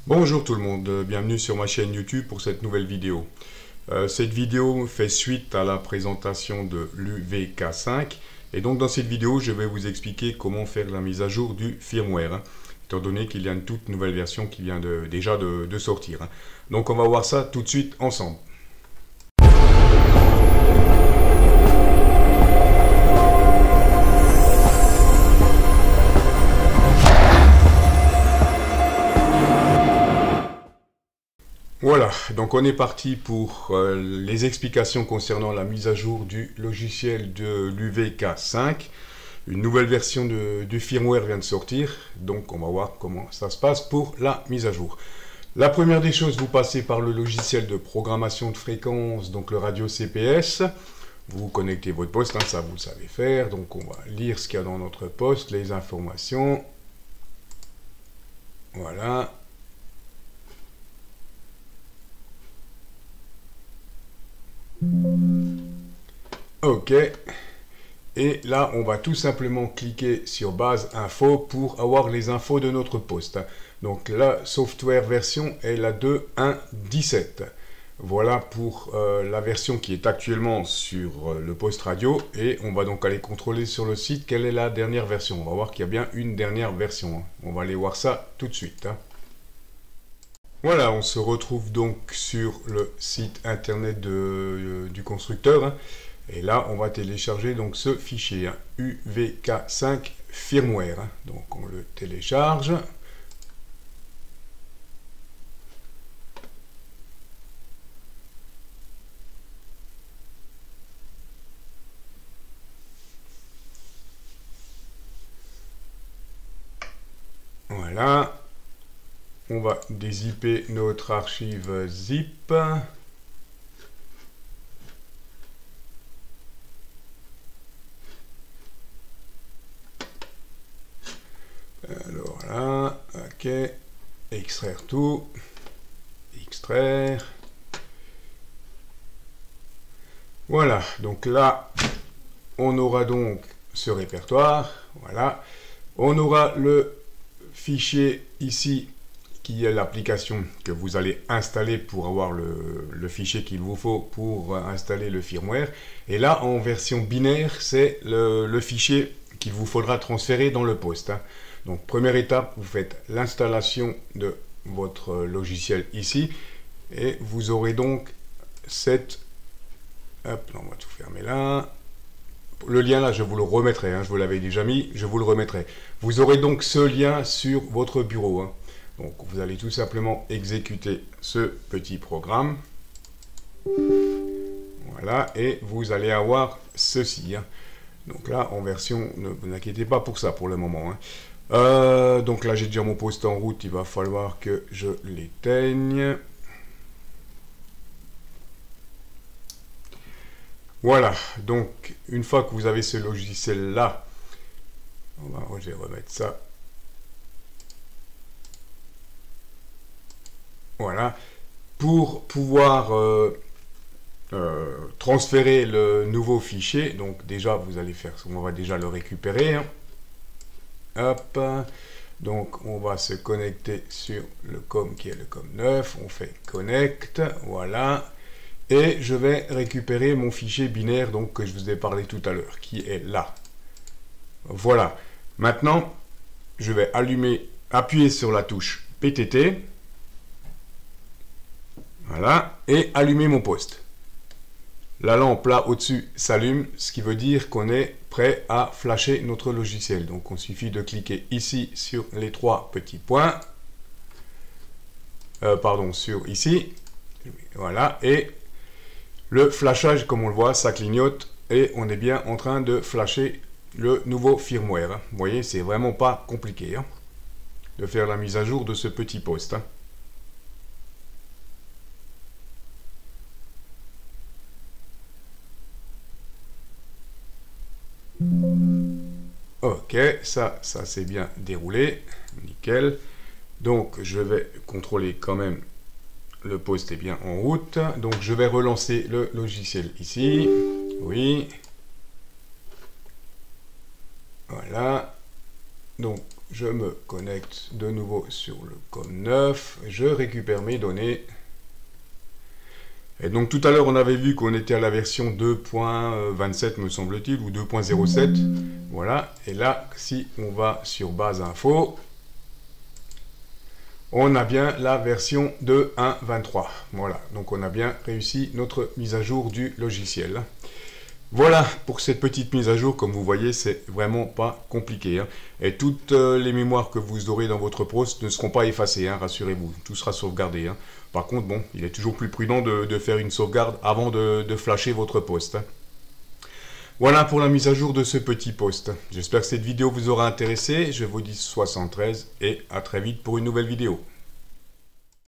Bonjour tout le monde, bienvenue sur ma chaîne YouTube pour cette nouvelle vidéo. Cette vidéo fait suite à la présentation de l'UVK5 et donc dans cette vidéo je vais vous expliquer comment faire la mise à jour du firmware, étant donné qu'il y a une toute nouvelle version qui vient déjà de sortir. Donc on va voir ça tout de suite ensemble. Voilà, donc on est parti pour les explications concernant la mise à jour du logiciel de l'UVK5. Une nouvelle version du firmware vient de sortir, donc on va voir comment ça se passe pour la mise à jour. La première des choses, vous passez par le logiciel de programmation de fréquence, donc le radio CPS. Vous connectez votre poste, hein, ça vous le savez faire, donc on va lire ce qu'il y a dans notre poste, les informations. Voilà. Ok, et là on va tout simplement cliquer sur base info pour avoir les infos de notre poste. Donc la software version est la 2.1.17. Voilà pour la version qui est actuellement sur le poste radio, et on va donc aller contrôler sur le site quelle est la dernière version. On va voir qu'il y a bien une dernière version, hein. On va aller voir ça tout de suite, hein. Voilà, on se retrouve donc sur le site internet du constructeur, hein, et là on va télécharger donc ce fichier, hein, UVK5 firmware, hein. Donc on le télécharge. Voilà. On va dézipper notre archive zip. Alors là, ok, extraire tout, extraire. Voilà, donc là, on aura donc ce répertoire, voilà. On aura le fichier ici, qui est l'application que vous allez installer pour avoir le fichier qu'il vous faut pour installer le firmware. Et là, en version binaire, c'est le fichier qu'il vous faudra transférer dans le poste, hein. Donc, première étape, vous faites l'installation de votre logiciel ici. Et vous aurez donc cette... Hop, on va tout fermer là. Le lien là, je vous le remettrai, hein, je vous l'avais déjà mis, je vous le remettrai. Vous aurez donc ce lien sur votre bureau, hein. Donc, vous allez tout simplement exécuter ce petit programme. Voilà, et vous allez avoir ceci, hein. Donc là, en version, ne vous inquiétez pas pour ça pour le moment, hein. Donc là, j'ai déjà mon poste en route, il va falloir que je l'éteigne. Voilà, donc une fois que vous avez ce logiciel-là, je vais remettre ça. Voilà, pour pouvoir transférer le nouveau fichier, donc déjà vous allez faire, on va déjà le récupérer, hein. Hop, donc on va se connecter sur le COM qui est le COM 9, on fait connect, voilà, et je vais récupérer mon fichier binaire donc que je vous ai parlé tout à l'heure, qui est là. Voilà, maintenant je vais appuyer sur la touche PTT. Voilà, et allumer mon poste. La lampe là au-dessus s'allume, ce qui veut dire qu'on est prêt à flasher notre logiciel. Donc on suffit de cliquer ici sur les trois petits points. Pardon, sur ici. Voilà, et le flashage, comme on le voit, ça clignote et on est bien en train de flasher le nouveau firmware, hein. Vous voyez, c'est vraiment pas compliqué, hein, de faire la mise à jour de ce petit poste, hein. Ok, ça s'est bien déroulé, nickel. Donc je vais contrôler quand même, le poste est bien en route. Donc je vais relancer le logiciel ici, oui. Voilà, donc je me connecte de nouveau sur le COM9, je récupère mes données. Et donc tout à l'heure on avait vu qu'on était à la version 2.27 me semble-t-il, ou 2.07. Voilà, et là si on va sur base info, on a bien la version 2.1.23. Voilà, donc on a bien réussi notre mise à jour du logiciel. Voilà pour cette petite mise à jour. Comme vous voyez, c'est vraiment pas compliqué, hein. Et toutes les mémoires que vous aurez dans votre poste ne seront pas effacées, hein, rassurez-vous, tout sera sauvegardé, hein. Par contre, bon, il est toujours plus prudent de faire une sauvegarde avant de flasher votre poste, hein. Voilà pour la mise à jour de ce petit poste. J'espère que cette vidéo vous aura intéressé. Je vous dis 73 et à très vite pour une nouvelle vidéo.